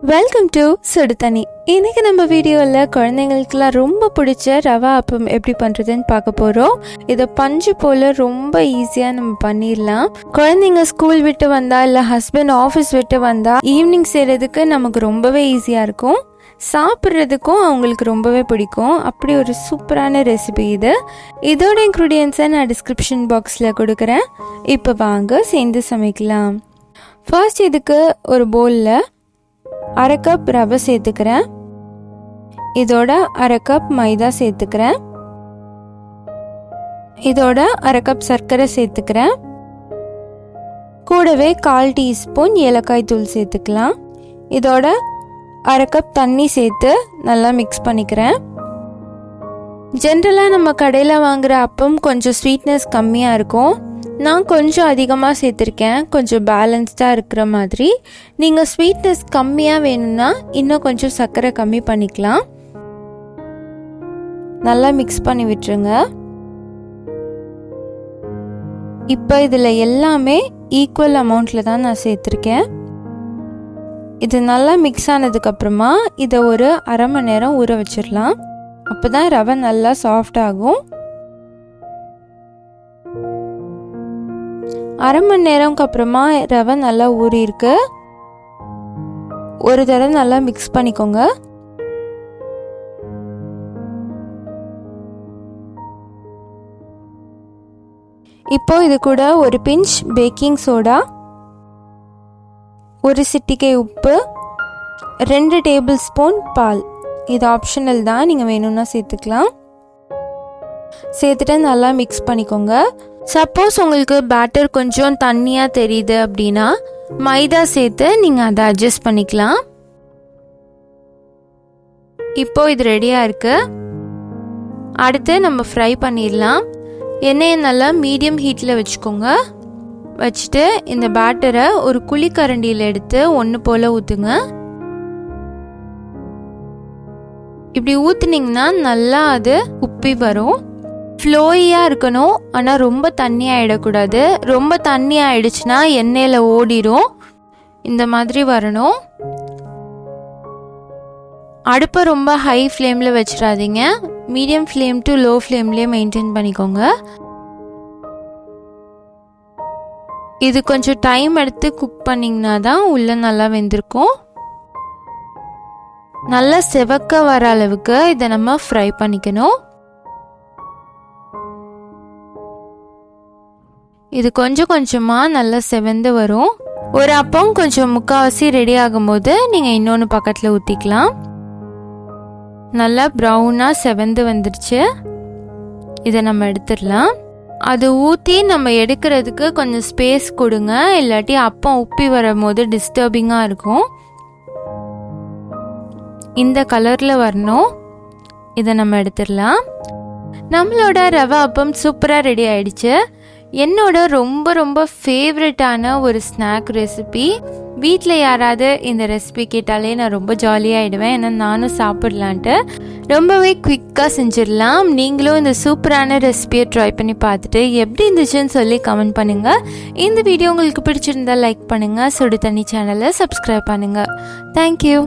Welcome to சுடுதண்ணி. இன்னைக்கு நம்ம வீடியோவில் குழந்தைங்களுக்குலாம் ரொம்ப பிடிச்ச ரவா அப்பம் எப்படி பண்ணுறதுன்னு பார்க்க போகிறோம். இதை பஞ்சு போல் ரொம்ப ஈஸியாக நம்ம பண்ணிடலாம். குழந்தைங்க ஸ்கூல் விட்டு வந்தால் இல்லை ஹஸ்பண்ட் ஆஃபீஸ் விட்டு வந்தால் ஈவினிங் செய்கிறதுக்கு நமக்கு ரொம்பவே ஈஸியாக இருக்கும். சாப்பிட்றதுக்கும் அவங்களுக்கு ரொம்பவே பிடிக்கும். அப்படி ஒரு சூப்பரான ரெசிபி இது. இதோட இன்க்ரீடியன்ஸை நான் டிஸ்கிரிப்ஷன் பாக்ஸில் கொடுக்குறேன். இப்போ வாங்க சேர்ந்து சமைக்கலாம். ஃபர்ஸ்ட் இதுக்கு ஒரு பவுலில் அரை கப் ரவை சேர்த்துக்கிறேன். இதோட அரை கப் மைதா சேர்த்துக்கிறேன். இதோட அரை கப் சர்க்கரை சேர்த்துக்கிறேன். கூடவே 1/4 டீஸ்பூன் ஏலக்காய் தூள் சேர்த்துக்கலாம். இதோட அரை கப் தண்ணி சேர்த்து நல்லா மிக்ஸ் பண்ணிக்கிறேன். ஜென்ரலாக நம்ம கடையில் வாங்குகிற அப்பம் கொஞ்சம் ஸ்வீட்னஸ் கம்மியாக இருக்கும். நான் கொஞ்சம் அதிகமாக சேர்த்துருக்கேன், கொஞ்சம் பேலன்ஸ்டாக இருக்கிற மாதிரி. நீங்கள் ஸ்வீட்னஸ் கம்மியாக வேணும்னா இன்னும் கொஞ்சம் சர்க்கரை கம்மி பண்ணிக்கலாம். நல்லா மிக்ஸ் பண்ணி விட்டுருங்க. இப்போ இதில் எல்லாமே ஈக்குவல் அமௌண்ட்டில் தான் நான் சேர்த்துருக்கேன். இது நல்லா மிக்ஸ் ஆனதுக்கப்புறமா இதை ஒரு அரை மணி நேரம் ஊற வச்சிடலாம். அப்போ தான் ரவை நல்லா சாஃப்ட் ஆகும். அரை மணி நேரம்க்கு அப்புறமா ரவை நல்லா ஊறியிருக்கு. ஒரு தடவை நல்லா மிக்ஸ் பண்ணிக்கோங்க. இப்போ இது கூட ஒரு பிஞ்ச் பேக்கிங் சோடா, ஒரு சிட்டிகை உப்பு, 2 டேபிள் ஸ்பூன் பால். இது ஆப்ஷனல் தான், நீங்கள் வேணும்னா சேர்த்துக்கலாம். சேர்த்துட்டு நல்லா மிக்ஸ் பண்ணிக்கோங்க. சப்போஸ் உங்களுக்கு பேட்டர் கொஞ்சம் தண்ணியாக தெரியுது அப்படின்னா மைதா சேர்த்து நீங்கள் அதை அட்ஜஸ்ட் பண்ணிக்கலாம். இப்போ இது ரெடியாக இருக்கு. அடுத்து நம்ம ஃப்ரை பண்ணிடலாம். எண்ணெயை நல்லா மீடியம் ஹீட்டில் வச்சுக்கோங்க. வச்சுட்டு இந்த பேட்டரை ஒரு குழிக்கரண்டியில் எடுத்து ஒன்று போல் ஊற்றுங்க. இப்படி ஊற்றுனீங்கன்னா நல்லா அது உப்பி வரும். ஃப்ளோயியாக இருக்கணும், ஆனால் ரொம்ப தண்ணி ஆகிடக்கூடாது. ரொம்ப தண்ணி ஆகிடுச்சுன்னா எண்ணெயில் ஓடிடும். இந்த மாதிரி வரணும். அடுப்பை ரொம்ப ஹை ஃப்ளேமில் வச்சிடாதீங்க. மீடியம் ஃப்ளேம் டு லோ ஃப்ளேம்லேயே மெயின்டைன் பண்ணிக்கோங்க. இது கொஞ்சம் டைம் எடுத்து குக் பண்ணிங்கன்னா தான் உள்ளே நல்லா வெந்திருக்கும். நல்லா செவக்க வர அளவுக்கு இதை நம்ம ஃப்ரை பண்ணிக்கணும். இது கொஞ்சம் கொஞ்சமாக நல்லா செவந்து வரும். ஒரு அப்பம் கொஞ்சம் முக்கால்வாசி ரெடி ஆகும்போது நீங்கள் இன்னொன்று பக்கத்தில் ஊற்றிக்கலாம். நல்லா ப்ரௌனாக செவந்து வந்துடுச்சு. இதை நம்ம எடுத்துடலாம். அது ஊற்றி நம்ம எடுக்கிறதுக்கு கொஞ்சம் ஸ்பேஸ் கொடுங்க, இல்லாட்டி அப்பம் உப்பி வரும்போது டிஸ்டர்பிங்காக இருக்கும். இந்த கலரில் வரணும். இதை நம்ம எடுத்துடலாம். நம்மளோட ரவா அப்பம் சூப்பராக ரெடி ஆயிடுச்சு. என்னோட ரொம்ப ரொம்ப ஃபேவரட்டான ஒரு ஸ்நாக் ரெசிபி. வீட்டில் யாராவது இந்த ரெசிபி கேட்டாலே நான் ரொம்ப ஜாலியாகிடுவேன். ஏன்னா நானும் சாப்பிட்லான்ட்டு. ரொம்பவே குவிக்காக செஞ்சிடலாம். நீங்களும் இந்த சூப்பரான ரெசிபியை ட்ரை பண்ணி பார்த்துட்டு எப்படி இருந்துச்சுன்னு சொல்லி கமெண்ட் பண்ணுங்கள். இந்த வீடியோ உங்களுக்கு பிடிச்சிருந்தா லைக் பண்ணுங்கள். சுடு தண்ணி சேனலை சப்ஸ்கிரைப் பண்ணுங்கள். தேங்க்யூ.